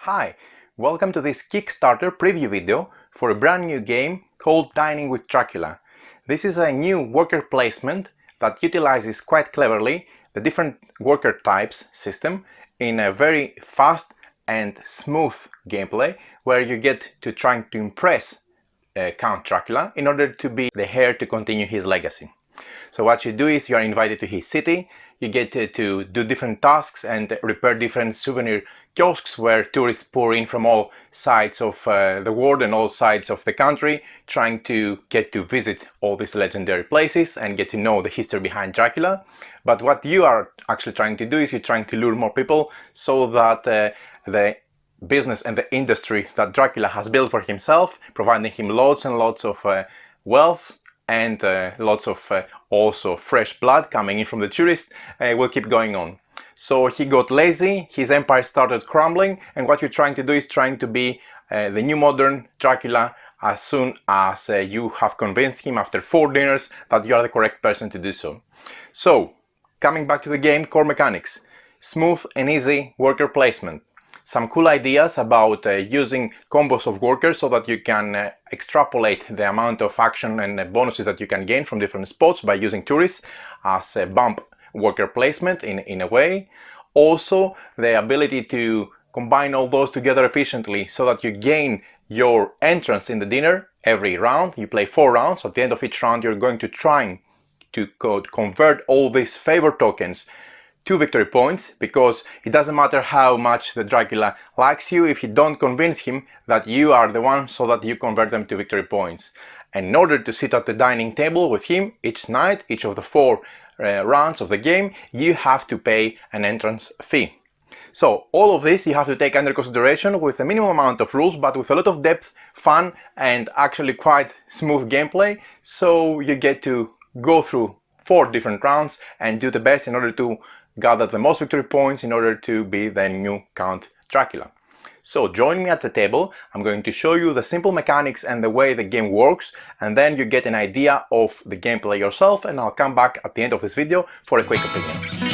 Hi, welcome to this Kickstarter preview video for a brand new game called Dining with Dracula. This is a new worker placement that utilizes quite cleverly the different worker types system in a very fast and smooth gameplay where you get to trying to impress Count Dracula in order to be the heir to continue his legacy. So what you do is you are invited to his city, you get to do different tasks and repair different souvenir kiosks where tourists pour in from all sides of the world and all sides of the country, trying to get to visit all these legendary places and get to know the history behind Dracula. But what you are actually trying to do is you're trying to lure more people so that the business and the industry that Dracula has built for himself, providing him lots and lots of wealth and lots of also fresh blood coming in from the tourists, will keep going on. So he got lazy, his empire started crumbling, and what you're trying to do is trying to be the new modern Dracula as soon as you have convinced him after 4 dinners that you are the correct person to do so. So, coming back to the game, core mechanics. Smooth and easy worker placement. Some cool ideas about using combos of workers so that you can extrapolate the amount of action and bonuses that you can gain from different spots by using tourists as a bump worker placement in a way. Also, the ability to combine all those together efficiently so that you gain your entrance in the dinner every round. You play 4 rounds. At the end of each round, you're going to try to convert all these favor tokens to victory points, because it doesn't matter how much the Dracula likes you if you don't convince him that you are the one, so that you convert them to victory points. And in order to sit at the dining table with him each night, each of the 4 rounds of the game, you have to pay an entrance fee. So all of this you have to take under consideration with a minimum amount of rules, but with a lot of depth, fun, and actually quite smooth gameplay, so you get to go through 4 different rounds and do the best in order to gather the most victory points in order to be the new Count Dracula. So join me at the table. I'm going to show you the simple mechanics and the way the game works, and then you get an idea of the gameplay yourself, and I'll come back at the end of this video for a quick opinion.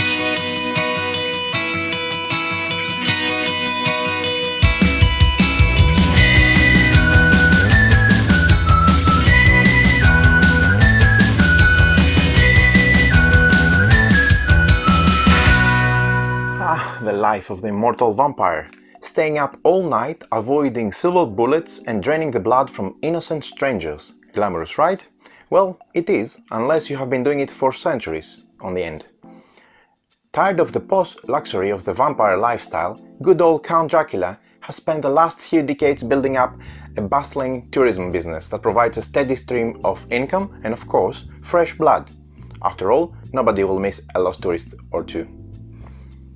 The life of the immortal vampire, staying up all night, avoiding silver bullets and draining the blood from innocent strangers. Glamorous, right? Well, it is, unless you have been doing it for centuries on the end. Tired of the post-luxury of the vampire lifestyle, good old Count Dracula has spent the last few decades building up a bustling tourism business that provides a steady stream of income and, of course, fresh blood. After all, nobody will miss a lost tourist or two.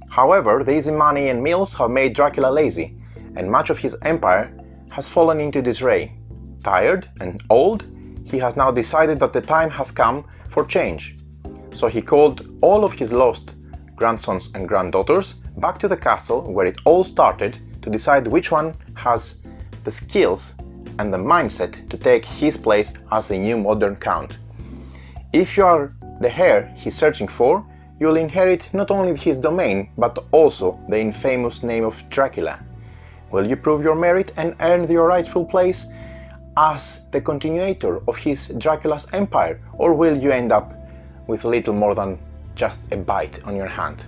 However, the easy money and meals have made Dracula lazy, and much of his empire has fallen into disarray. Tired and old, he has now decided that the time has come for change. So he called all of his lost grandsons and granddaughters back to the castle where it all started to decide which one has the skills and the mindset to take his place as the new modern count. If you are the heir he's searching for, you'll inherit not only his domain, but also the infamous name of Dracula. Will you prove your merit and earn your rightful place as the continuator of his Dracula's empire, or will you end up with little more than just a bite on your hand?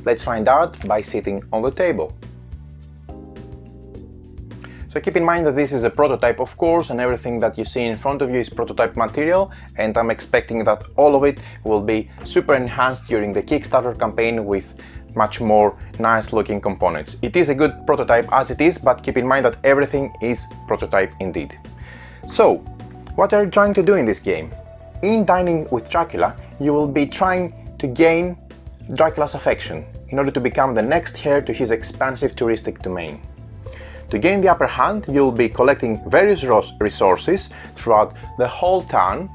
Let's find out by sitting on the table. So keep in mind that this is a prototype, of course, and everything that you see in front of you is prototype material, and I'm expecting that all of it will be super enhanced during the Kickstarter campaign with much more nice looking components. It is a good prototype as it is, but keep in mind that everything is prototype indeed. So, what are you trying to do in this game? In Dining with Dracula, you will be trying to gain Dracula's affection in order to become the next heir to his expansive touristic domain. To gain the upper hand, you'll be collecting various resources throughout the whole town.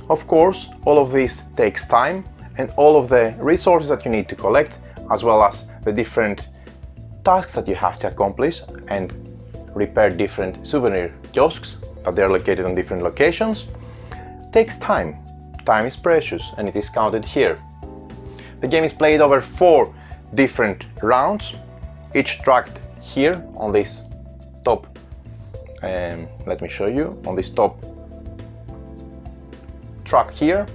Of course, all of this takes time, and all of the resources that you need to collect, as well as the different tasks that you have to accomplish and repair different souvenir kiosks that they're located on different locations, takes time. Time is precious, and it is counted here. The game is played over 4 different rounds, each tracked here on this top, let me show you, on this top track here.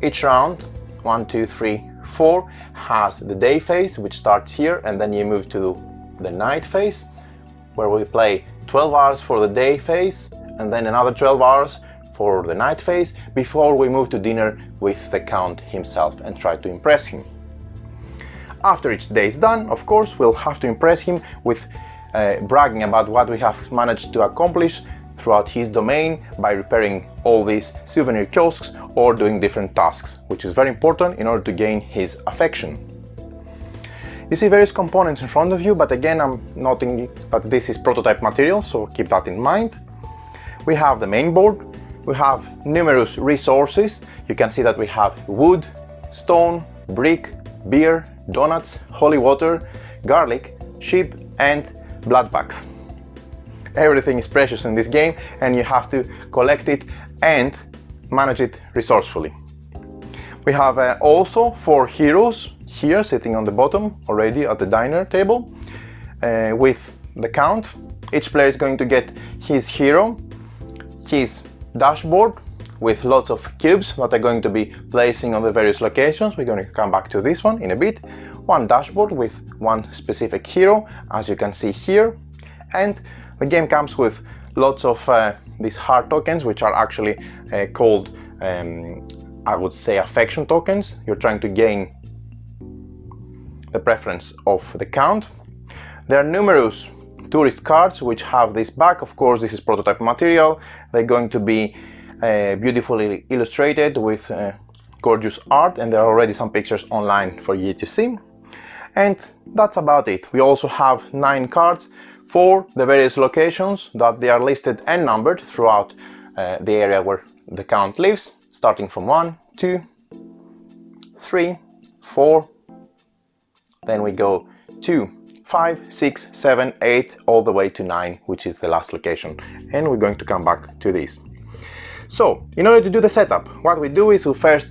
Each round, 1, 2, 3, 4, has the day phase, which starts here, and then you move to the night phase, where we play 12 hours for the day phase, and then another 12 hours for the night phase, before we move to dinner with the Count himself and try to impress him. After each day is done, of course, we'll have to impress him with bragging about what we have managed to accomplish throughout his domain by repairing all these souvenir kiosks or doing different tasks, which is very important in order to gain his affection. You see various components in front of you, but again, I'm noting that this is prototype material, so keep that in mind. We have the main board. We have numerous resources. You can see that we have wood, stone, brick, beer, donuts, holy water, garlic, sheep, and blood packs. Everything is precious in this game, and you have to collect it and manage it resourcefully. We have also 4 heroes here sitting on the bottom already at the diner table with the Count. Each player is going to get his hero, his dashboard with lots of cubes that are going to be placing on the various locations. We're going to come back to this one in a bit. One dashboard with one specific hero, as you can see here. And the game comes with lots of these heart tokens, which are actually called, I would say, affection tokens. You're trying to gain the preference of the Count. There are numerous tourist cards which have this back. Of course, this is prototype material. They're going to be beautifully illustrated with gorgeous art, and there are already some pictures online for you to see. And that's about it. We also have 9 cards for the various locations that they are listed and numbered throughout the area where the Count lives, starting from 1, 2, 3, 4, then we go 2, 5, 6, 7, 8, all the way to 9, which is the last location. And we're going to come back to this. So, in order to do the setup, what we do is we first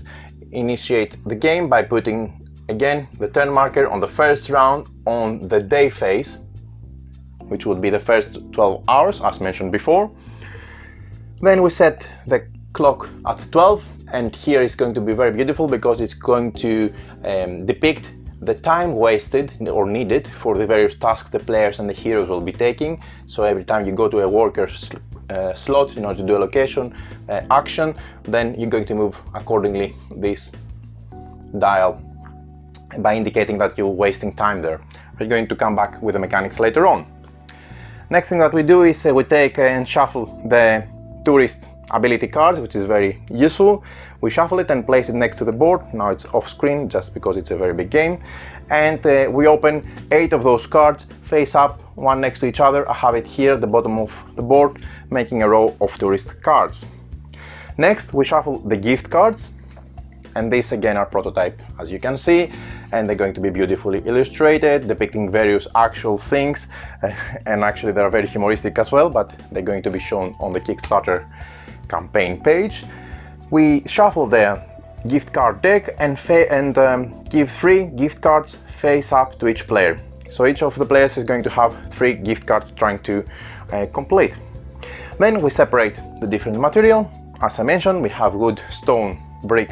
initiate the game by putting, again, the turn marker on the first round on the day phase, which would be the first 12 hours, as mentioned before. Then we set the clock at 12, and here is going to be very beautiful because it's going to depict the time wasted or needed for the various tasks the players and the heroes will be taking. So every time you go to a worker slot in order to do a location action, then you're going to move accordingly this dial by indicating that you're wasting time there. We're going to come back with the mechanics later on. Next thing that we do is we take and shuffle the tourist ability cards, which is very useful. We shuffle it and place it next to the board. Now it's off screen just because it's a very big game. And we open 8 of those cards face up, one next to each other. I have it here at the bottom of the board, making a row of tourist cards. Next, we shuffle the gift cards. And these again are prototype, as you can see, and they're going to be beautifully illustrated, depicting various actual things. And actually they are very humoristic as well, but they're going to be shown on the Kickstarter campaign page. We shuffle the gift card deck and give 3 gift cards face up to each player. So each of the players is going to have 3 gift cards trying to complete. Then we separate the different material. As I mentioned, we have wood, stone, brick,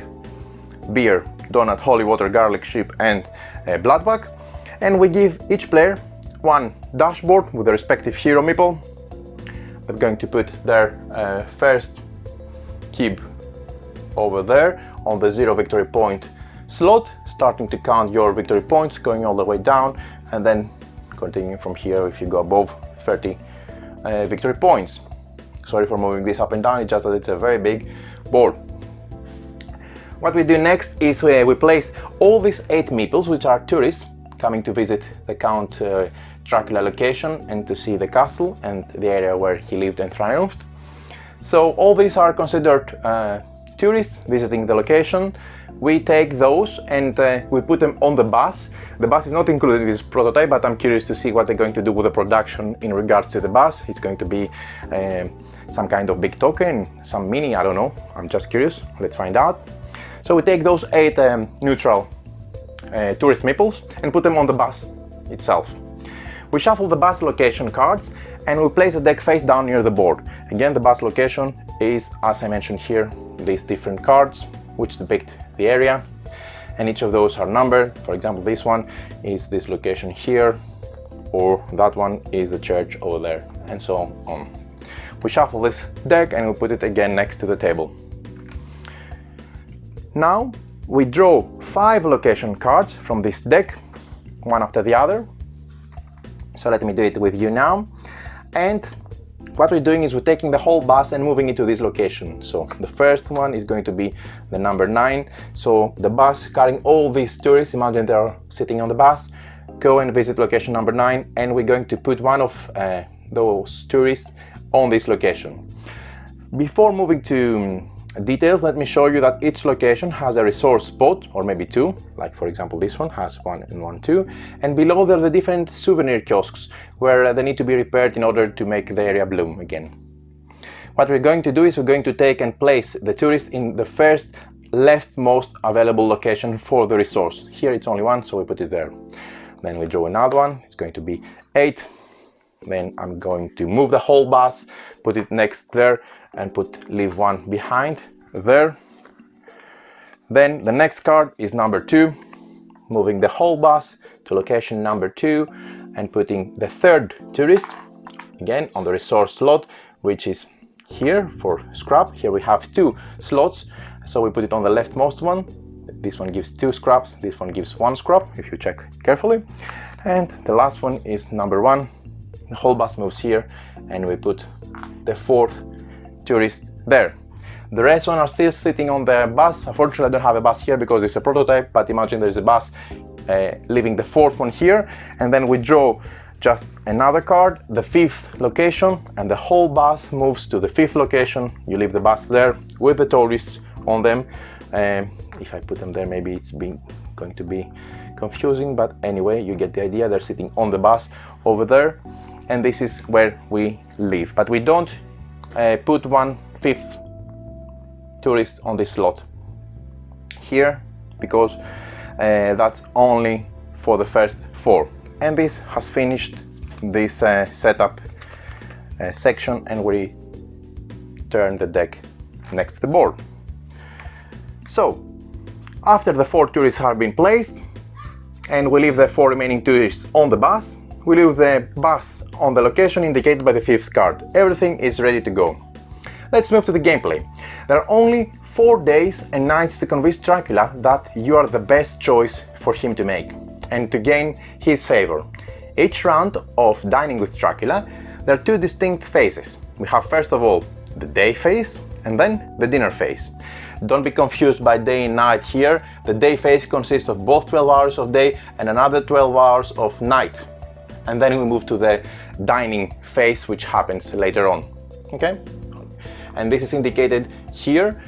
beer, donut, holy water, garlic, sheep, and blood bag. And we give each player one dashboard with the respective hero meeple. They're going to put their first cube over there on the 0 victory point slot, starting to count your victory points, going all the way down, and then continuing from here if you go above 30 victory points. Sorry for moving this up and down, it's just that it's a very big board. What we do next is we place all these 8 meeples, which are tourists coming to visit the Count Dracula location and to see the castle and the area where he lived and triumphed. So all these are considered tourists visiting the location. We take those and we put them on the bus. The bus is not included in this prototype, but I'm curious to see what they're going to do with the production in regards to the bus. It's going to be some kind of big token, some mini, I don't know. I'm just curious. Let's find out. So we take those 8 neutral tourist meeples and put them on the bus itself. We shuffle the bus location cards and we place the deck face down near the board. Again, the bus location is, as I mentioned here, these different cards which depict the area, and each of those are numbered. For example, this one is this location here, or that one is the church over there, and so on. We shuffle this deck and we put it again next to the table. Now we draw 5 location cards from this deck, one after the other. So let me do it with you now. And what we're doing is we're taking the whole bus and moving it to this location. So the first one is going to be the number 9. So the bus carrying all these tourists, imagine they're sitting on the bus, go and visit location number 9, and we're going to put one of those tourists on this location. Before moving to details, let me show you that each location has a resource spot, or maybe 2, like for example this one has 1 and 1 too, and below there are the different souvenir kiosks where they need to be repaired in order to make the area bloom again. What we're going to do is we're going to take and place the tourist in the first leftmost available location for the resource. Here it's only 1, so we put it there. Then we draw another one, it's going to be 8. Then I'm going to move the whole bus, put it next there, and leave 1 behind there. Then the next card is number 2, moving the whole bus to location number 2 and putting the third tourist again on the resource slot, which is here for scrap. Here we have 2 slots, so we put it on the leftmost one. This one gives 2 scraps, this one gives 1 scrap, if you check carefully. And the last one is number 1. The whole bus moves here and we put the 4th tourist there. The rest one are still sitting on the bus. Unfortunately, I don't have a bus here because it's a prototype, but imagine there's a bus leaving the 4th one here, and then we draw just another card, the 5th location, and the whole bus moves to the 5th location. You leave the bus there with the tourists on them. If I put them there, maybe it's going to be confusing, but anyway, you get the idea. They're sitting on the bus over there, and this is where we leave. But we don't put 1/5 tourist on this slot here, because that's only for the first 4. And this has finished this setup section, and we turn the deck next to the board. So after the 4 tourists have been placed and we leave the 4 remaining tourists on the bus, we leave the bus on the location indicated by the 5th card. Everything is ready to go. Let's move to the gameplay. There are only 4 days and nights to convince Dracula that you are the best choice for him to make and to gain his favor. Each round of Dining with Dracula, there are 2 distinct phases. We have first of all the day phase and then the dinner phase. Don't be confused by day and night here. The day phase consists of both 12 hours of day and another 12 hours of night. And then we move to the dining phase, which happens later on. Okay? And this is indicated here.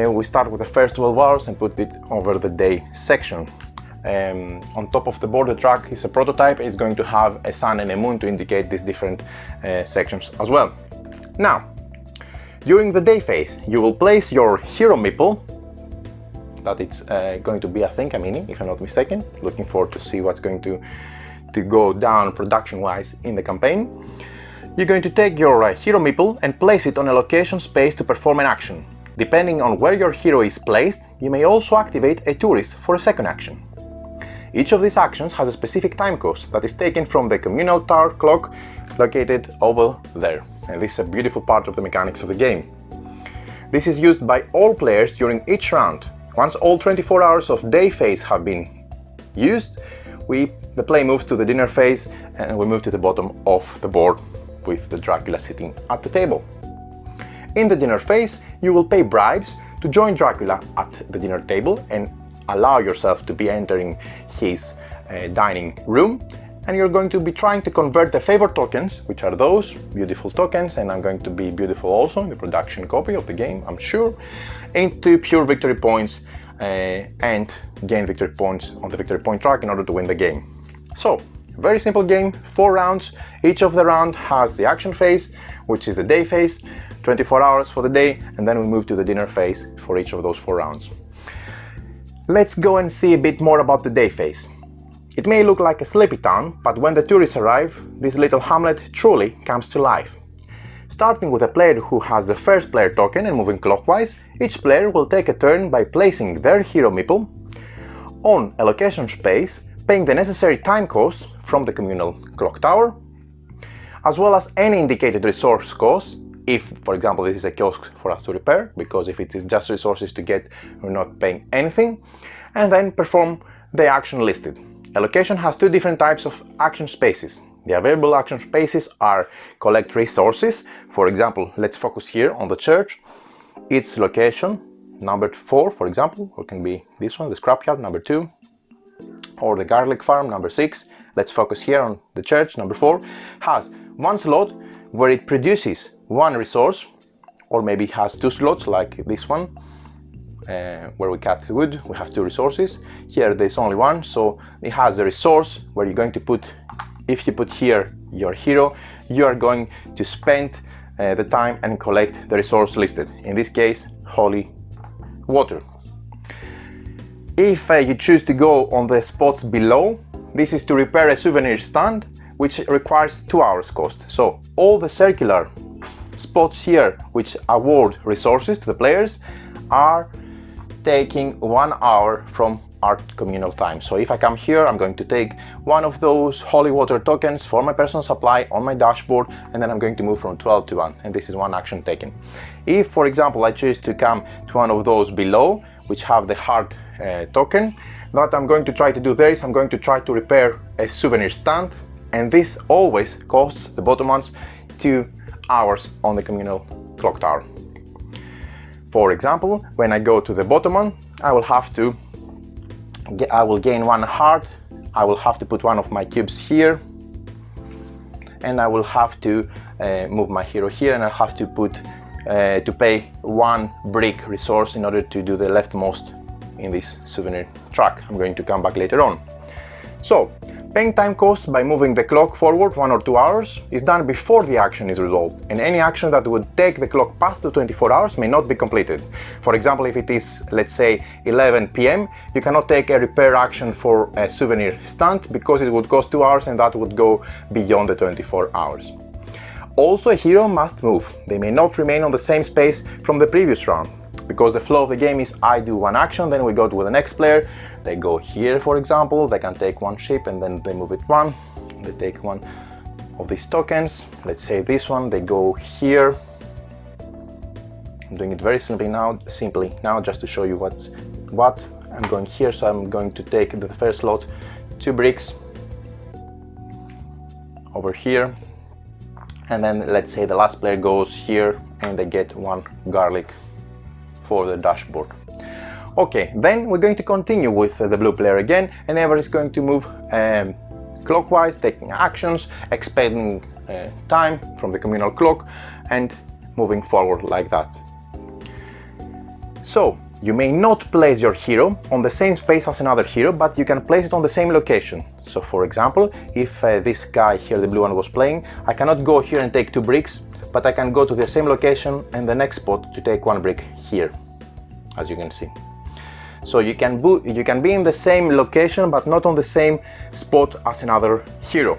We start with the first 12 hours and put it over the day section. On top of the board, the track is a prototype. It's going to have a sun and a moon to indicate these different sections as well. Now, during the day phase, you will place your hero meeple. That it's going to be, I think, a mini, if I'm not mistaken. Looking forward to see what's going to go down production-wise in the campaign. You're going to take your hero meeple and place it on a location space to perform an action. Depending on where your hero is placed, you may also activate a tourist for a second action. Each of these actions has a specific time cost that is taken from the communal tower clock located over there. And this is a beautiful part of the mechanics of the game. This is used by all players during each round. Once all 24 hours of day phase have been used, the play moves to the dinner phase and we move to the bottom of the board with the Dracula sitting at the table. In the dinner phase, you will pay bribes to join Dracula at the dinner table and allow yourself to be entering his dining room, and you're going to be trying to convert the favor tokens, which are those beautiful tokens, and I'm going to be beautiful also in the production copy of the game, I'm sure, into pure victory points and gain victory points on the victory point track in order to win the game. So, very simple game, 4 rounds. Each of the round has the action phase, which is the day phase, 24 hours for the day, and then we move to the dinner phase for each of those 4 rounds. Let's go and see a bit more about the day phase. It may look like a sleepy town, but when the tourists arrive, this little hamlet truly comes to life. Starting with a player who has the first player token and moving clockwise, each player will take a turn by placing their hero meeple on a location space, paying the necessary time cost from the communal clock tower, as well as any indicated resource cost, if, for example, this is a kiosk for us to repair, because if it is just resources to get, we're not paying anything, and then perform the action listed. A location has two different types of action spaces. The available action spaces are collect resources. For example, let's focus here on the church. Its location, number 4, for example, or can be this one, the scrapyard, number 2, or the garlic farm, number 6. Let's focus here on the church, number 4, has one slot where it produces one resource, or maybe has two slots like this one, where we cut wood, we have two resources. Here there's only one, so it has the resource where you're going to put, if you put here your hero, you are going to spend the time and collect the resource listed, in this case holy water. If you choose to go on the spots below, this is to repair a souvenir stand, which requires 2 hours cost. So all the circular spots here which award resources to the players are taking 1 hour from our communal time. So if I come here, I'm going to take one of those holy water tokens for my personal supply on my dashboard, and then I'm going to move from 12 to 1, and this is one action taken. If, for example, I choose to come to one of those below, which have the heart token, what I'm going to try to do there is I'm going to try to repair a souvenir stand, and this always costs the bottom ones 2 hours on the communal clock tower. For example, when I go to the bottom one, I will gain 1 heart, I will have to put one of my cubes here, and I will have to move my hero here, and I'll have to put to pay 1 brick resource in order to do the leftmost in this souvenir track. I'm going to come back later on. So, paying time cost by moving the clock forward 1 or 2 hours is done before the action is resolved, and any action that would take the clock past the 24 hours may not be completed. For example, if it is, let's say, 11 PM, you cannot take a repair action for a souvenir stand because it would cost 2 hours, and that would go beyond the 24 hours. Also, a hero must move. They may not remain on the same space from the previous round, because the flow of the game is I do one action, then we go to the next player, they go here, for example, they can take one ship and then they move it one, they take one of these tokens, let's say this one, they go here. I'm doing it very simply now just to show you what I'm going here. So I'm going to take the first slot, 2 bricks over here, and then let's say the last player goes here and they get 1 garlic for the dashboard. Okay, then we're going to continue with the blue player again, and Ever is going to move clockwise, taking actions, expending time from the communal clock, and moving forward like that. So, you may not place your hero on the same space as another hero, but you can place it on the same location. So, for example, if this guy here, the blue one, was playing, I cannot go here and take 2 bricks, but I can go to the same location and the next spot to take 1 brick here, as you can see. So you can be in the same location but not on the same spot as another hero.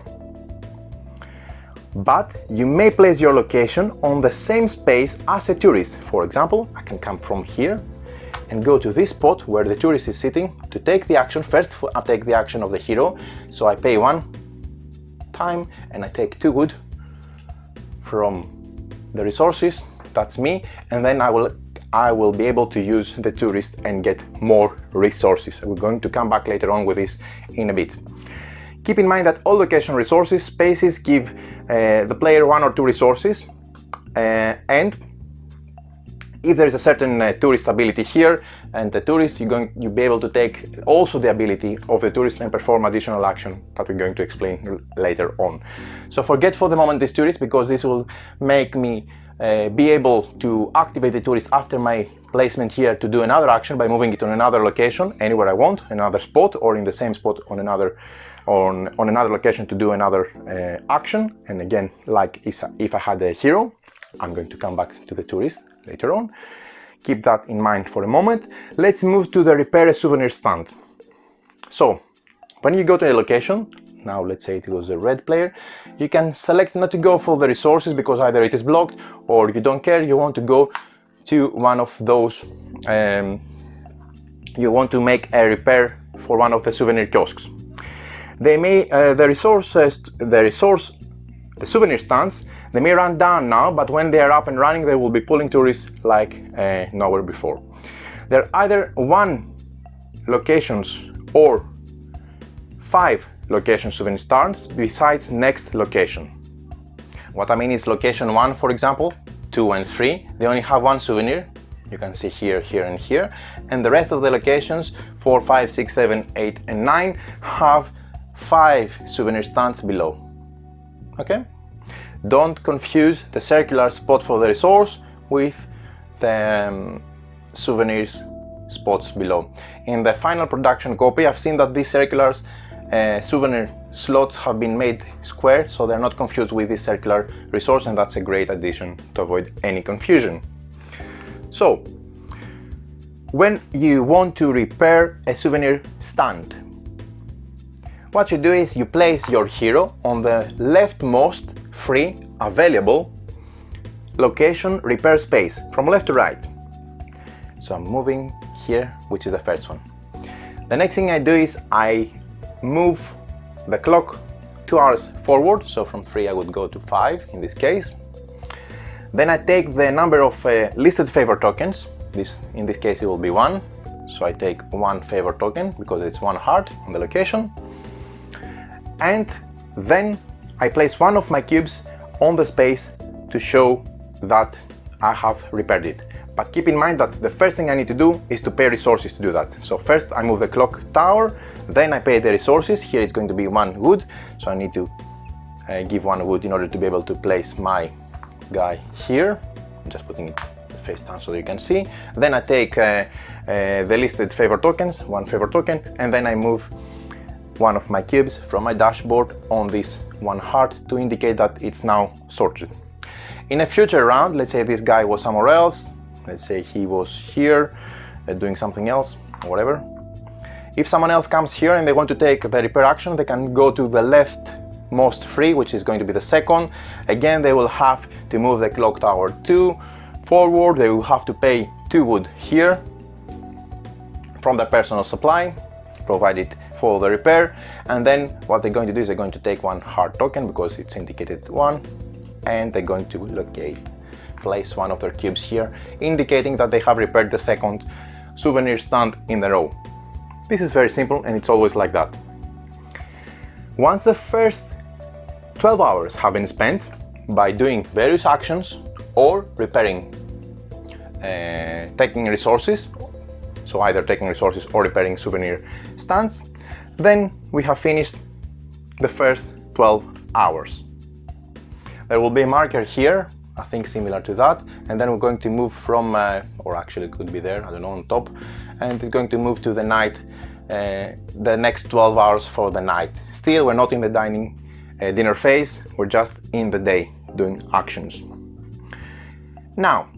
But you may place your location on the same space as a tourist. For example, I can come from here and go to this spot where the tourist is sitting to take the action. First, I take the action of the hero, so I pay 1 time and I take 2 wood from the resources, that's me, and then I will be able to use the tourist and get more resources. We're going to come back later on with this in a bit. Keep in mind that all location resources spaces give the player 1 or 2 resources, and if there is a certain tourist ability here and the tourist, you'll be able to take also the ability of the tourist and perform additional action that we're going to explain later on. So forget for the moment this tourist, because this will make me be able to activate the tourist after my placement here to do another action by moving it on another location, anywhere I want, another spot, or in the same spot on another location to do another action. And again, like if I had a hero, I'm going to come back to the tourist later on. Keep that in mind for a moment. Let's move to the repair a souvenir stand. So When you go to a location, now let's say it was a red player, you can select not to go for the resources because either it is blocked or you don't care, you want to go to one of those, you want to make a repair for one of the souvenir kiosks. They may, the souvenir stands, they may run down now, but when they are up and running, they will be pulling tourists like nowhere before. There are either 1 locations or 5 location souvenir stands besides next location. What I mean is location 1, for example, 2 and 3, they only have 1 souvenir. You can see here, here and here, and the rest of the locations 4, 5, 6, 7, 8 and 9 have 5 souvenir stands below. Okay? Don't confuse the circular spot for the resource with the souvenirs spots below. In the final production copy, I've seen that these circular souvenir slots have been made square, so they're not confused with this circular resource, and that's a great addition to avoid any confusion. So, when you want to repair a souvenir stand, what you do is you place your hero on the leftmost free available location repair space from left to right. So I'm moving here, which is the first one. The next thing I do is I move the clock 2 hours forward, so from 3 I would go to 5 in this case. Then I take the number of listed favor tokens. In this case it will be 1, so I take 1 favor token because it's 1 heart on the location. And then I place 1 of my cubes on the space to show that I have repaired it. But keep in mind that the first thing I need to do is to pay resources to do that. So first I move the clock tower, then I pay the resources. Here it's going to be 1 wood, so I need to give 1 wood in order to be able to place my guy here. I'm just putting it face down so that you can see. Then I take the listed favor tokens, 1 favor token, and then I move 1 of my cubes from my dashboard on this 1 heart to indicate that it's now sorted. In a future round, let's say this guy was somewhere else, let's say he was here doing something else or whatever. If someone else comes here and they want to take the repair action, they can go to the leftmost free, which is going to be the second. Again, they will have to move the clock tower 2 forward. They will have to pay 2 wood here from their personal supply, provided for the repair. And then what they're going to do is they're going to take 1 heart token because it's indicated 1, and they're going to place 1 of their cubes here, indicating that they have repaired the second souvenir stand in a row. This is very simple, and it's always like that. Once the first 12 hours have been spent by doing various actions or repairing, taking resources, so either taking resources or repairing souvenir stands, then we have finished the first 12 hours. There will be a marker here, I think similar to that, and then we're going to move from, or actually it could be there, I don't know, on top, and it's going to move to the night, the next 12 hours for the night. Still, we're not in the dinner phase, we're just in the day doing actions. Now,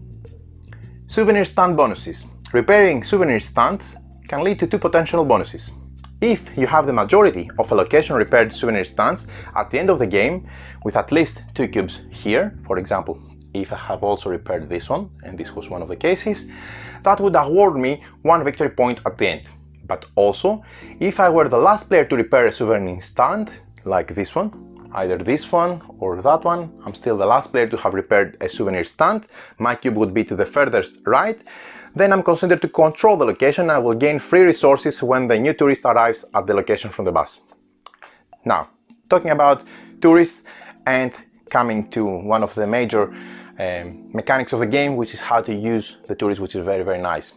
souvenir stand bonuses. Repairing souvenir stands can lead to 2 potential bonuses. If you have the majority of a location repaired souvenir stands at the end of the game with at least 2 cubes here, for example, if I have also repaired this one, and this was one of the cases, that would award me 1 victory point at the end. But also, if I were the last player to repair a souvenir stand, like this one, either this one or that one, I'm still the last player to have repaired a souvenir stand, my cube would be to the furthest right, then I'm considered to control the location and I will gain free resources when the new tourist arrives at the location from the bus. Now, talking about tourists and coming to one of the major mechanics of the game, which is how to use the tourists, which is very, very nice.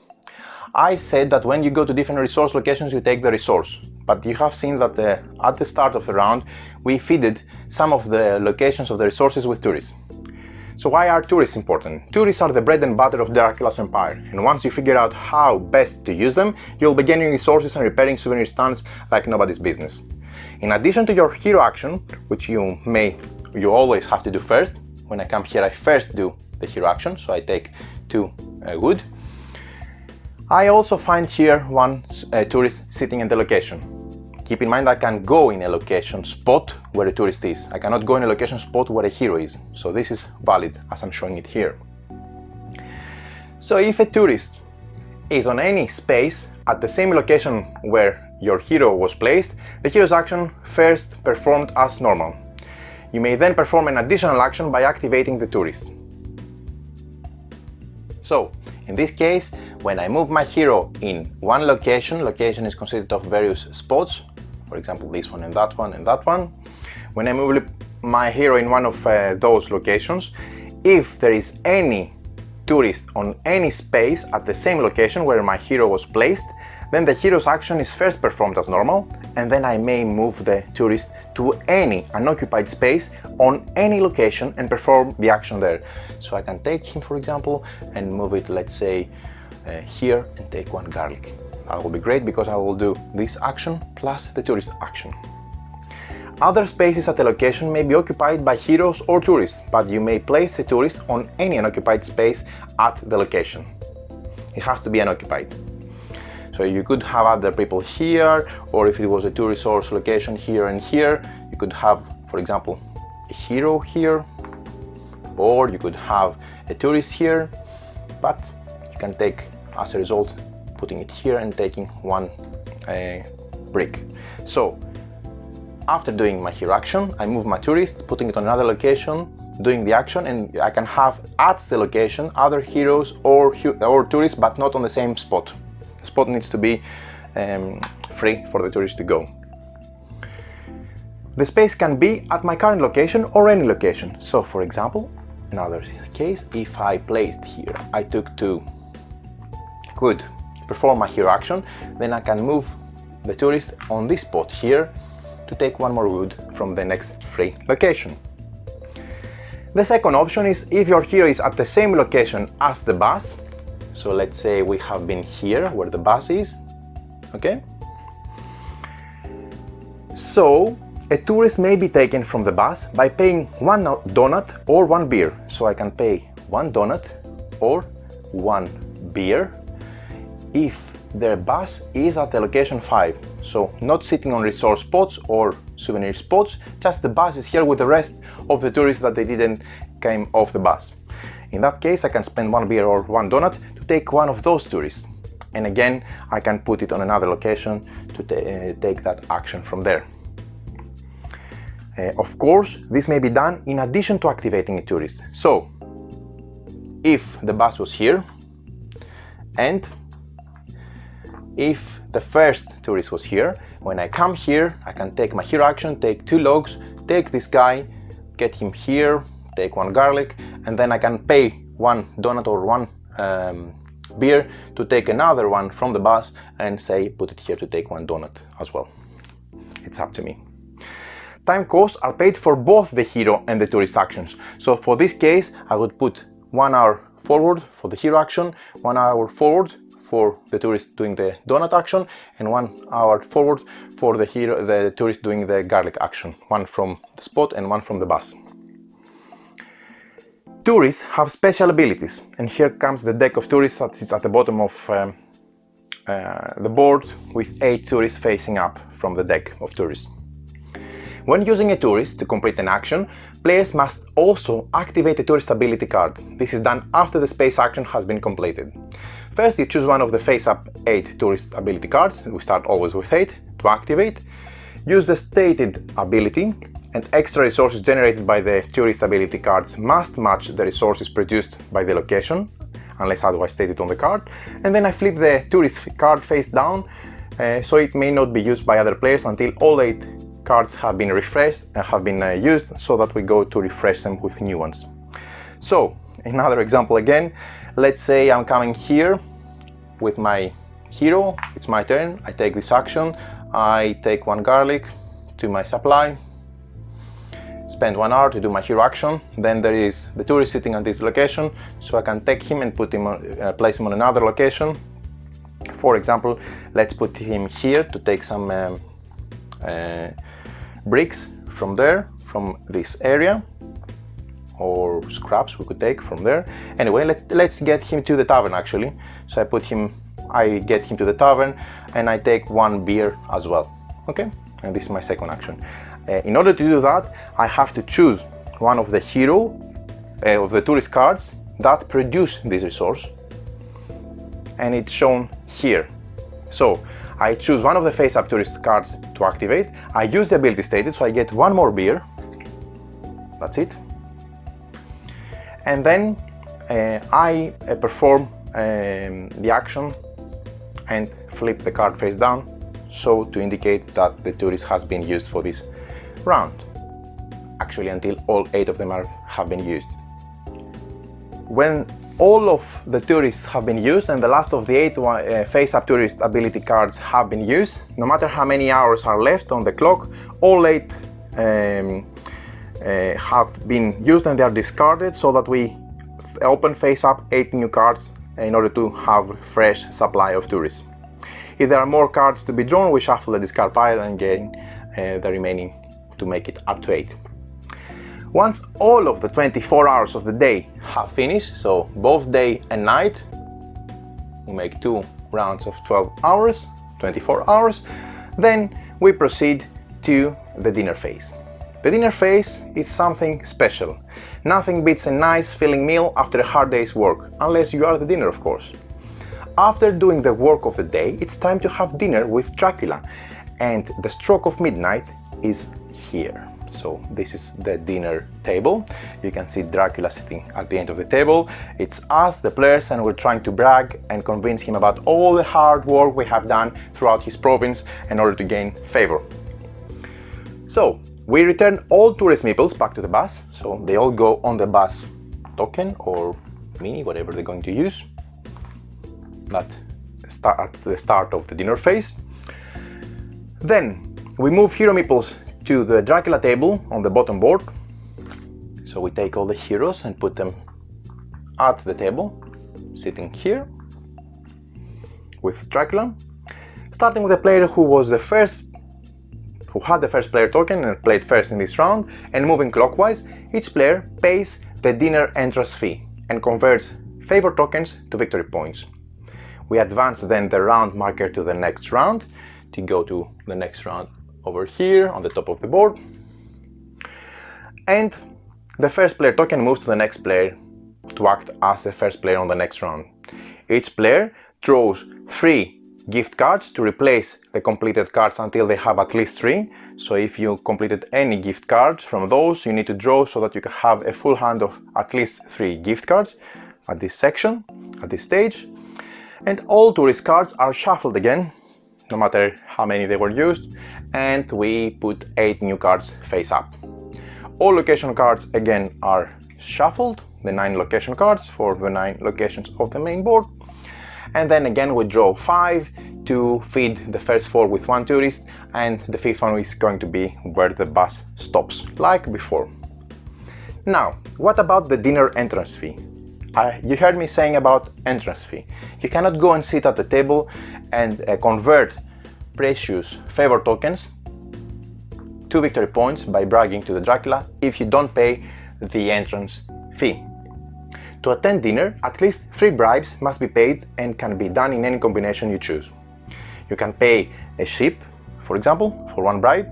I said that when you go to different resource locations, you take the resource, but you have seen that at the start of the round, we feeded some of the locations of the resources with tourists. So why are tourists important? Tourists are the bread and butter of Dracula's empire, and once you figure out how best to use them, you'll be gaining resources and repairing souvenir stands like nobody's business. In addition to your hero action, which you always have to do first, when I come here I first do the hero action, so I take 2 wood. I also find here 1 tourist sitting in the location. Keep in mind I can go in a location spot where a tourist is. I cannot go in a location spot where a hero is. So this is valid as I'm showing it here. So if a tourist is on any space at the same location where your hero was placed, the hero's action first performed as normal. You may then perform an additional action by activating the tourist. So, in this case, when I move my hero in one location is consisted of various spots, for example this one and that one and that one. When I move my hero in one of those locations, if there is any tourist on any space at the same location where my hero was placed, then the hero's action is first performed as normal, and then I may move the tourist to any unoccupied space on any location and perform the action there. So I can take him, for example, and move it, let's say, here, and take one garlic. That will be great because I will do this action plus the tourist action. Other spaces at a location may be occupied by heroes or tourists, but you may place the tourist on any unoccupied space at the location. It has to be unoccupied. So you could have other people here, or if it was a tourist source location here and here, you could have, for example, a hero here, or you could have a tourist here, but you can take, as a result, putting it here and taking one brick. So after doing my hero action, I move my tourist, putting it on another location, doing the action, and I can have at the location other heroes or tourists, but not on the same spot. The spot needs to be free for the tourist to go. The space can be at my current location or any location. So for example, another case, if I placed here, I took two, could perform my hero action, then I can move the tourist on this spot here to take one more wood from the next free location. The second option is if your hero is at the same location as the bus. So let's say we have been here where the bus is, okay? So a tourist may be taken from the bus by paying one donut or one beer. So I can pay one donut or one beer if the bus is at the location 5. So not sitting on resource spots or souvenir spots, just the bus is here with the rest of the tourists that they didn't came off the bus. In that case, I can spend one beer or one donut to take one of those tourists. And again, I can put it on another location to take that action from there. Of course, this may be done in addition to activating a tourist. So, if the bus was here, and if the first tourist was here, when I come here, I can take my hero action, take two logs, take this guy, get him here, take one garlic, and then I can pay one donut or one beer to take another one from the bus and say put it here to take one donut as well. It's up to me. Time costs are paid for both the hero and the tourist actions. So for this case, I would put 1 hour forward for the hero action, 1 hour forward for the tourist doing the donut action, and 1 hour forward for the tourist doing the garlic action. One from the spot and one from the bus. Tourists have special abilities, and here comes the deck of tourists that is at the bottom of the board with 8 tourists facing up from the deck of tourists. When using a tourist to complete an action, players must also activate a tourist ability card. This is done after the space action has been completed. First, you choose one of the face-up 8 tourist ability cards, we start always with 8, to activate. Use the stated ability, and extra resources generated by the tourist ability cards must match the resources produced by the location, unless otherwise stated on the card. And then I flip the tourist card face down, so it may not be used by other players until all 8 cards have been refreshed and have been used, so that we go to refresh them with new ones. So, another example again, let's say I'm coming here with my hero, it's my turn, I take this action, I take one garlic to my supply, spend 1 hour to do my hero action, then there is the tourist sitting at this location, so I can take him and put him on, place him on another location. For example, let's put him here to take some bricks from there, from this area, or scraps we could take from there. Anyway, let's get him to the tavern actually. So I get him to the tavern and I take one beer as well. Okay, and this is my second action. In order to do that, I have to choose one of the hero of the tourist cards that produce this resource, and it's shown here. So I choose one of the face-up tourist cards to activate. I use the ability stated, so I get one more beer. That's it. And then I perform the action and flip the card face down, so to indicate that the tourist has been used for this round. Actually, until all 8 of them have been used. When all of the tourists have been used and the last of the 8 face-up tourist ability cards have been used, no matter how many hours are left on the clock, all 8 have been used and they are discarded, so that we open face-up 8 new cards in order to have fresh supply of tourists. If there are more cards to be drawn, we shuffle the discard pile and gain the remaining to make it up to 8. Once all of the 24 hours of the day have finished, so both day and night, we make 2 rounds of 12 hours, 24 hours, then we proceed to the dinner phase. The dinner phase is something special. Nothing beats a nice filling meal after a hard day's work, unless you are the dinner, of course. After doing the work of the day, it's time to have dinner with Dracula, and the stroke of midnight is here. So this is the dinner table. You can see Dracula sitting at the end of the table. It's us, the players, and we're trying to brag and convince him about all the hard work we have done throughout his province in order to gain favor. So we return all tourist meeples back to the bus, so they all go on the bus token or mini, whatever they're going to use. That at the start of the dinner phase. Then we move hero meeples to the Dracula table on the bottom board. So we take all the heroes and put them at the table, sitting here with Dracula. Starting with the player who had the first player token and played first in this round, and moving clockwise, each player pays the dinner entrance fee and converts favor tokens to victory points. We advance then the round marker to the next round to go to the next round over here on the top of the board. And the first player token moves to the next player to act as the first player on the next round. Each player draws 3 gift cards to replace the completed cards until they have at least 3. So if you completed any gift cards from those, you need to draw so that you can have a full hand of at least 3 gift cards at this section, at this stage. And all tourist cards are shuffled again, no matter how many they were used, and we put 8 new cards face up. All location cards again are shuffled, the 9 location cards for the 9 locations of the main board. And then again we draw 5 to feed the first 4 with 1 tourist, and the 5th one is going to be where the bus stops, like before. Now, what about the dinner entrance fee? You heard me saying about entrance fee. You cannot go and sit at the table and convert precious favor tokens to victory points by bragging to the Dracula if you don't pay the entrance fee. To attend dinner, at least 3 bribes must be paid and can be done in any combination you choose. You can pay a ship, for example, for 1 bribe.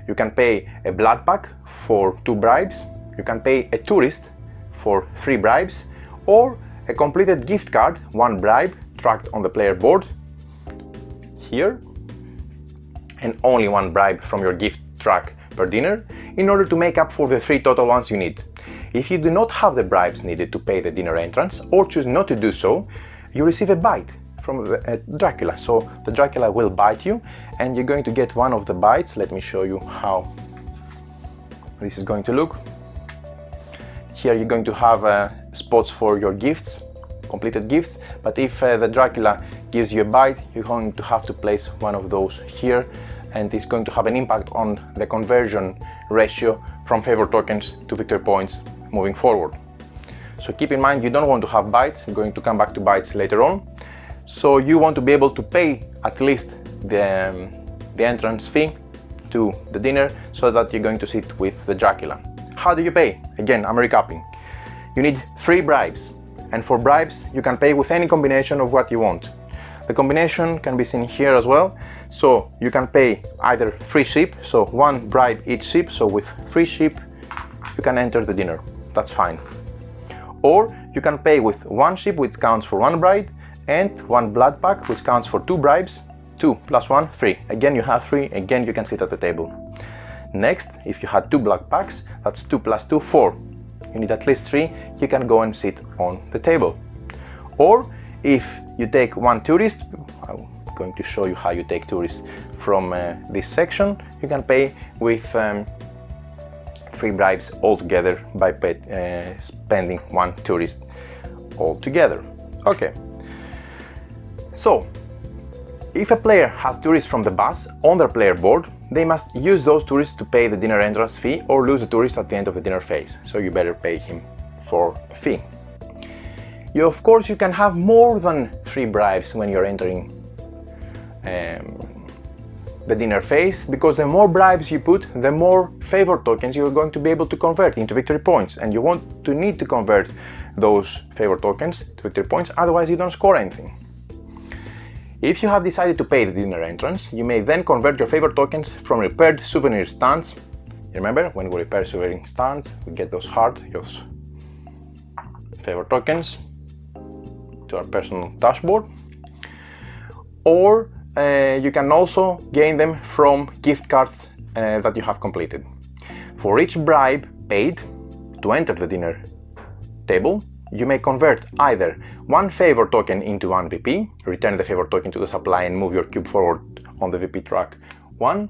You can pay a blood pack for 2 bribes. You can pay a tourist for 3 bribes, or a completed gift card, 1 bribe, tracked on the player board here, and only 1 bribe from your gift track per dinner in order to make up for the 3 total ones you need. If you do not have the bribes needed to pay the dinner entrance, or choose not to do so, you receive a bite from the Dracula. So the Dracula will bite you, and you're going to get one of the bites. Let me show you how this is going to look. Here you're going to have spots for your gifts, completed gifts, but if the Dracula gives you a bite, you're going to have to place one of those here, and it's going to have an impact on the conversion ratio from favor tokens to victory points moving forward. So keep in mind, you don't want to have bites. We're going to come back to bites later on. So you want to be able to pay at least the entrance fee to the dinner, so that you're going to sit with the Dracula. How do you pay? Again, I'm recapping. You need 3 bribes, and for bribes you can pay with any combination of what you want. The combination can be seen here as well. So you can pay either 3 sheep, so 1 bribe each sheep, so with 3 sheep you can enter the dinner, that's fine. Or you can pay with 1 sheep, which counts for 1 bribe, and 1 blood pack, which counts for 2 bribes. 2 plus 1, 3. Again you have 3, again you can sit at the table. Next, if you had 2 blood packs, that's 2 plus 2, 4. You need at least 3, you can go and sit on the table. Or if you take 1 tourist, I'm going to show you how you take tourists from this section, you can pay with 3 bribes altogether by spending 1 tourist altogether. Okay, so if a player has tourists from the bus on their player board, they must use those tourists to pay the dinner entrance fee or lose the tourist at the end of the dinner phase, so you better pay him for a fee. Of course, you can have more than 3 bribes when you're entering the dinner phase, because the more bribes you put, the more favor tokens you're going to be able to convert into victory points, and you want to need to convert those favor tokens to victory points, otherwise you don't score anything. If you have decided to pay the dinner entrance, you may then convert your favor tokens from repaired souvenir stands. Remember, when we repair souvenir stands, we get those those favor tokens to our personal dashboard. Or you can also gain them from gift cards that you have completed. For each bribe paid to enter the dinner table, you may convert either 1 favor token into 1 VP, return the favor token to the supply and move your cube forward on the VP track 1,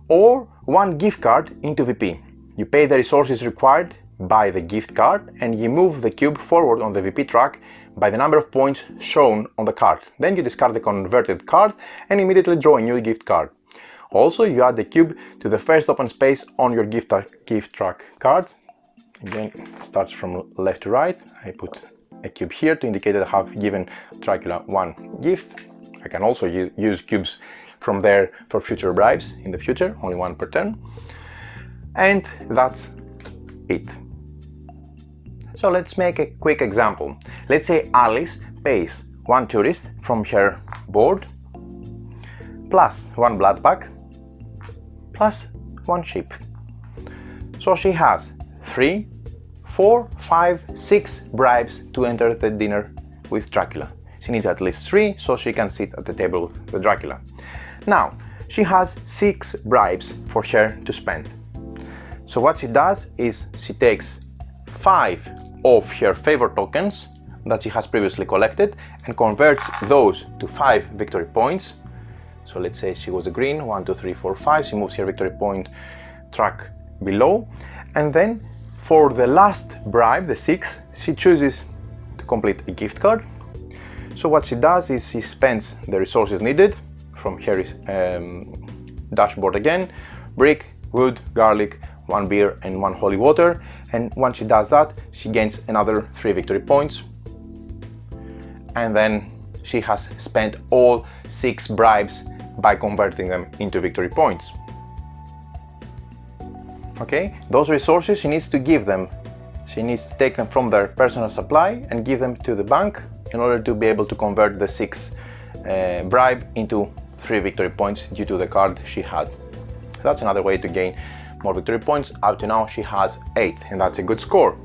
or 1 gift card into VP. You pay the resources required by the gift card and you move the cube forward on the VP track by the number of points shown on the card. Then you discard the converted card and immediately draw a new gift card. Also, you add the cube to the first open space on your gift track card. Again, it starts from left to right. I put a cube here to indicate that I have given Dracula 1 gift. I can also use cubes from there for future bribes in the future, only 1 per turn. And that's it. So let's make a quick example. Let's say Alice pays 1 tourist from her board, plus 1 blood pack, plus 1 sheep. So she has 3, 4, 5, 6 bribes to enter the dinner with Dracula. She needs at least 3, so she can sit at the table with the Dracula. Now, she has 6 bribes for her to spend. So what she does is she takes 5 of her favor tokens that she has previously collected and converts those to 5 victory points. So let's say she was a green, 1, 2, 3, 4, 5, she moves her victory point track below, and then for the last bribe, the 6, she chooses to complete a gift card. So what she does is she spends the resources needed from her dashboard again, brick, wood, garlic, 1 beer and 1 holy water, and once she does that, she gains another 3 victory points, and then she has spent all 6 bribes by converting them into victory points. Okay, those resources she needs to give them. She needs to take them from their personal supply and give them to the bank in order to be able to convert the 6 bribe into 3 victory points due to the card she had. That's another way to gain more victory points. Up to now she has 8, and that's a good score.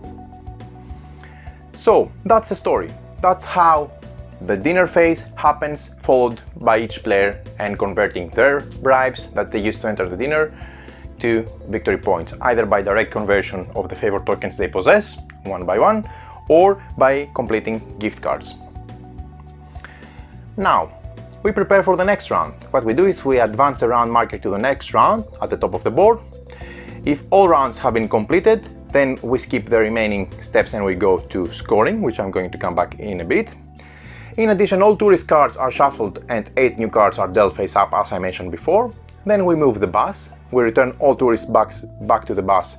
So that's the story. That's how the dinner phase happens, followed by each player and converting their bribes that they used to enter the dinner to victory points, either by direct conversion of the favor tokens they possess, 1 by 1, or by completing gift cards. Now, we prepare for the next round. What we do is we advance the round marker to the next round at the top of the board. If all rounds have been completed, then we skip the remaining steps and we go to scoring, which I'm going to come back in a bit. In addition, all tourist cards are shuffled and 8 new cards are dealt face up, as I mentioned before. Then we move the bus, we return all tourists back to the bus,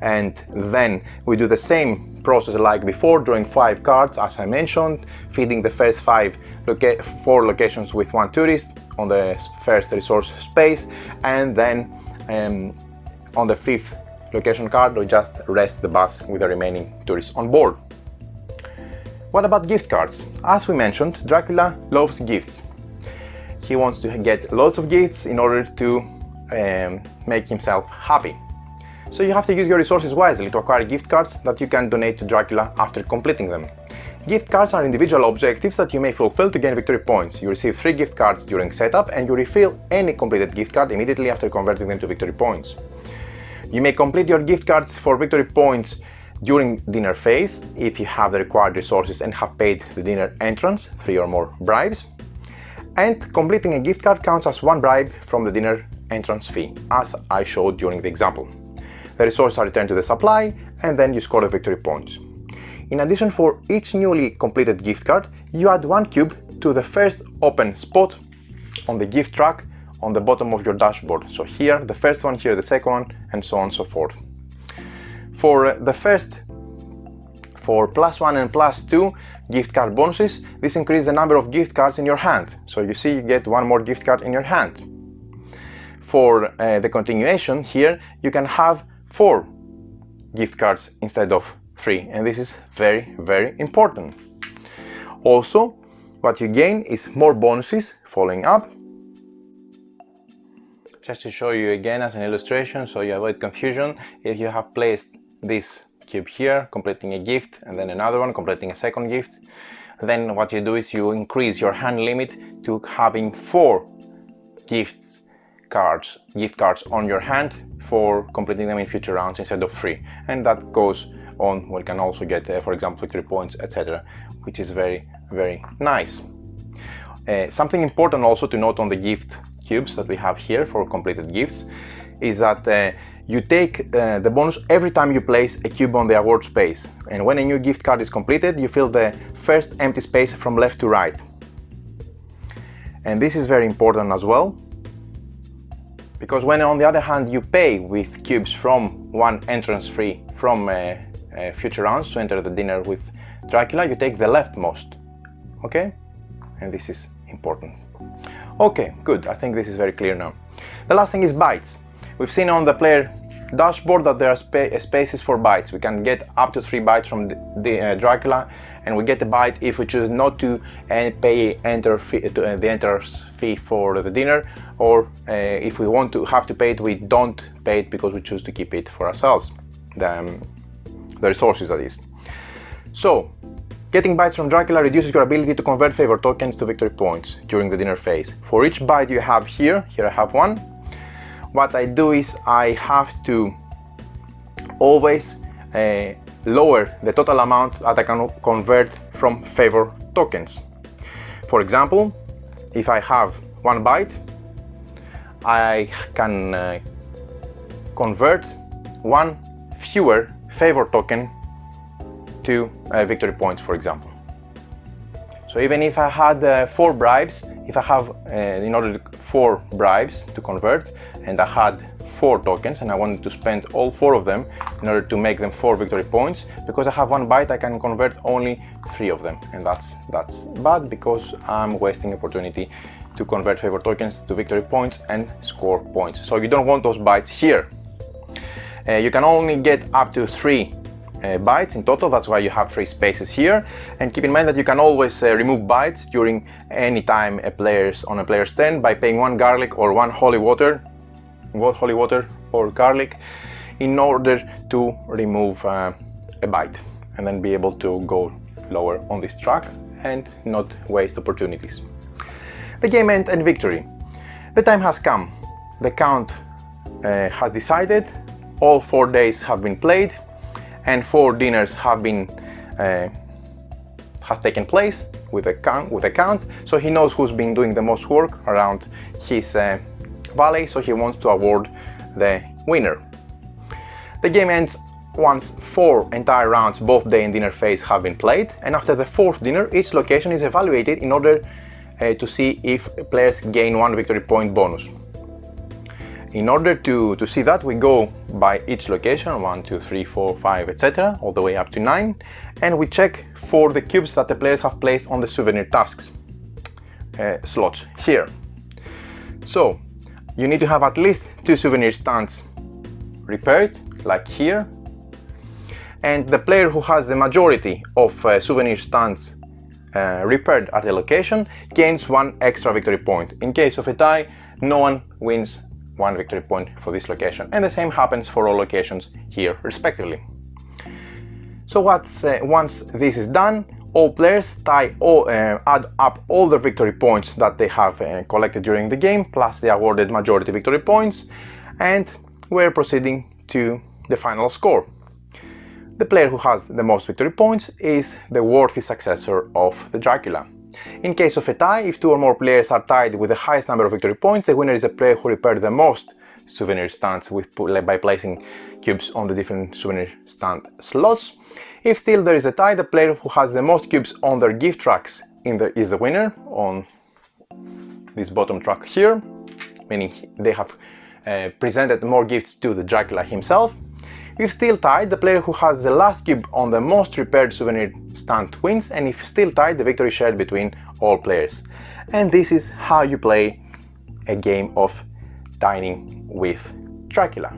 and then we do the same process like before, drawing 5 cards, as I mentioned, feeding the first 4 locations with 1 tourist on the first resource space, and then on the 5th location card we just rest the bus with the remaining tourists on board. What about gift cards? As we mentioned, Dracula loves gifts. He wants to get lots of gifts in order to make himself happy. So you have to use your resources wisely to acquire gift cards that you can donate to Dracula after completing them. Gift cards are individual objectives that you may fulfill to gain victory points. You receive 3 gift cards during setup and you refill any completed gift card immediately after converting them to victory points. You may complete your gift cards for victory points during dinner phase if you have the required resources and have paid the dinner entrance, 3 or more bribes. And completing a gift card counts as 1 bribe from the dinner entrance fee, as I showed during the example. The resources are returned to the supply and then you score the victory points. In addition, for each newly completed gift card, you add 1 cube to the first open spot on the gift track on the bottom of your dashboard. So here, the first one, here the second one, and so on and so forth. For +1 and +2 gift card bonuses, this increases the number of gift cards in your hand. So you see, you get 1 more gift card in your hand. For the continuation here, you can have 4 gift cards instead of 3, and this is very, very important. Also, what you gain is more bonuses following up. Just to show you again as an illustration, so you avoid confusion, if you have placed this cube here, completing a gift, and then another one, completing a second gift, then what you do is you increase your hand limit to having 4 gift cards on your hand for completing them in future rounds instead of 3, and that goes on. We can also get, for example, victory points, etc., which is very, very nice. Something important also to note on the gift cubes that we have here for completed gifts is that you take the bonus every time you place a cube on the award space, and when a new gift card is completed, you fill the first empty space from left to right. And this is very important as well, because when on the other hand you pay with cubes from 1 entrance fee from future rounds to enter the dinner with Dracula, you take the leftmost, okay? And this is important. Okay, good, I think this is very clear now. The last thing is bytes. We've seen on the player dashboard that there are spaces for bytes. We can get up to 3 bytes from the Dracula, and we get a byte if we choose not to pay the enter's fee for the dinner, or if we want to have to pay it, we don't pay it because we choose to keep it for ourselves, the resources that is. So, getting bytes from Dracula reduces your ability to convert favor tokens to victory points during the dinner phase. For each byte you have here I have 1, what I do is I have to always lower the total amount that I can convert from favor tokens. For example, if I have 1 byte, I can convert 1 fewer favor token to victory points, for example. So even if I had 4 bribes, if I have in order to 4 bribes to convert, and I had 4 tokens and I wanted to spend all 4 of them in order to make them 4 victory points, because I have 1 byte I can convert only 3 of them, and that's bad because I'm wasting opportunity to convert favor tokens to victory points and score points. So you don't want those bytes here. You can only get up to 3 bytes in total, that's why you have 3 spaces here, and keep in mind that you can always remove bytes during any time on a player's turn by paying 1 garlic or 1 holy water or garlic in order to remove a byte, and then be able to go lower on this track and not waste opportunities. The game end and victory. The time has come. The count has decided. All 4 days have been played, and 4 dinners have taken place with a count, so he knows who's been doing the most work around his valley, so he wants to award the winner. The game ends once 4 entire rounds, both day and dinner phase, have been played, and after the 4th dinner, each location is evaluated in order to see if players gain 1 victory point bonus. In order to see that, we go by each location, 1, 2, 3, 4, 5, etc., all the way up to 9, and we check for the cubes that the players have placed on the souvenir tasks slots here. So, you need to have at least 2 souvenir stands repaired, like here. and the player who has the majority of souvenir stands repaired at the location gains 1 extra victory point. In case of a tie, no one wins 1 victory point for this location, and the same happens for all locations here respectively. So once this is done, all players add up all the victory points that they have collected during the game, plus the awarded majority victory points, and we're proceeding to the final score. The player who has the most victory points is the worthy successor of the Dracula. In case of a tie, if 2 or more players are tied with the highest number of victory points, the winner is a player who repaired the most souvenir stands by placing cubes on the different souvenir stand slots. If still there is a tie, the player who has the most cubes on their gift tracks is the winner on this bottom track here, meaning they have presented more gifts to the Dracula himself. If still tied, the player who has the last cube on the most repaired souvenir stand wins, and if still tied, the victory is shared between all players. And this is how you play a game of Dining with Dracula.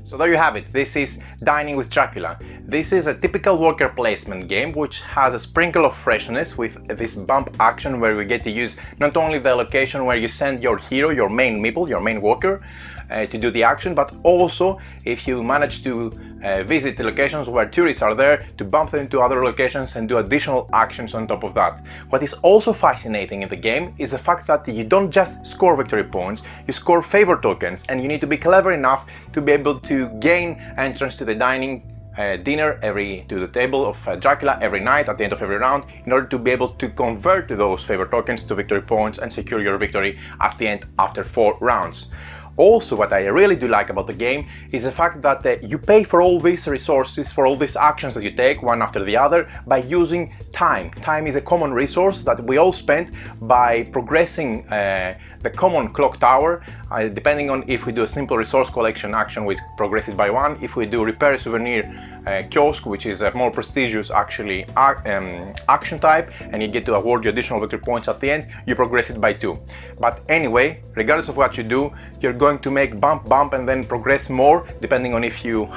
So there you have it, this is Dining with Dracula. This is a typical worker placement game which has a sprinkle of freshness with this bump action where we get to use not only the location where you send your hero, your main meeple, your main worker, to do the action, but also if you manage to visit the locations where tourists are there, to bump them to other locations and do additional actions on top of that. What is also fascinating in the game is the fact that you don't just score victory points, you score favor tokens, and you need to be clever enough to be able to gain entrance to the dinner to the table of Dracula every night at the end of every round, in order to be able to convert those favor tokens to victory points and secure your victory at the end after 4 rounds. Also, what I really do like about the game is the fact that you pay for all these resources, for all these actions that you take one after the other, by using time. Time is a common resource that we all spend by progressing the common clock tower, depending on if we do a simple resource collection action which progresses by 1, if we do repair souvenir kiosk, which is a more prestigious actually action type, and you get to award you additional victory points at the end, you progress it by 2. But anyway, regardless of what you do, you're going to make bump and then progress more, depending on if you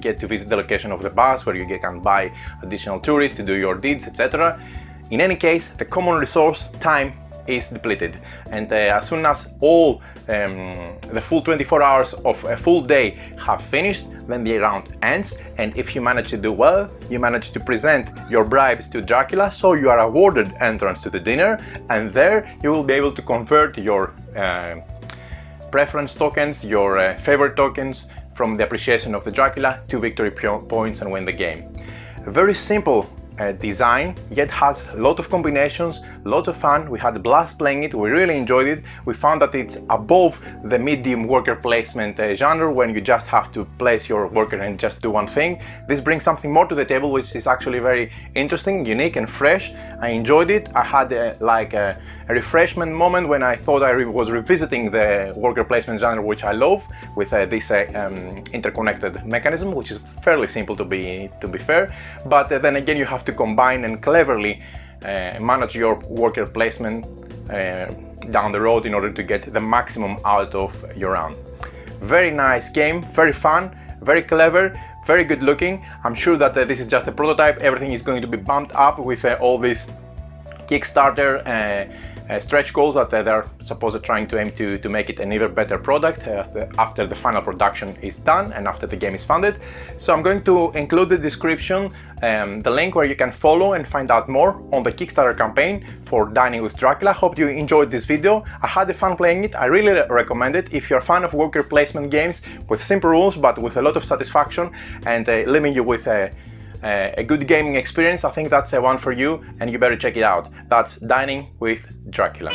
get to visit the location of the bus where you can buy additional tourists to do your deeds, etc. In any case, the common resource, time, is depleted, and as soon as all the full 24 hours of a full day have finished, then the round ends, and if you manage to do well, you manage to present your bribes to Dracula, so you are awarded entrance to the dinner, and there you will be able to convert your preference tokens, your favorite tokens from the appreciation of the Dracula to victory points and win the game. A very simple design, yet has a lot of combinations, lot of fun. We had a blast playing it, we really enjoyed it. We found that it's above the medium worker placement genre, when you just have to place your worker and just do one thing. This brings something more to the table, which is actually very interesting, unique and fresh. I enjoyed it. I had a refreshment moment when I thought I was revisiting the worker placement genre, which I love, with this interconnected mechanism, which is fairly simple to be fair, but then again you have to combine and cleverly manage your worker placement down the road in order to get the maximum out of your round. Very nice game, very fun, very clever, very good looking. I'm sure that this is just a prototype. Everything is going to be bumped up with all these Kickstarter stretch goals that they're supposed to trying to aim to make it an even better product after the final production is done and after the game is funded. So I'm going to include the description the link where you can follow and find out more on the Kickstarter campaign for Dining with Dracula. Hope you enjoyed this video. I had fun playing it. I really recommend it if you're a fan of worker placement games with simple rules but with a lot of satisfaction and leaving you with a good gaming experience. I think that's one for you, and you better check it out. That's Dining with Dracula.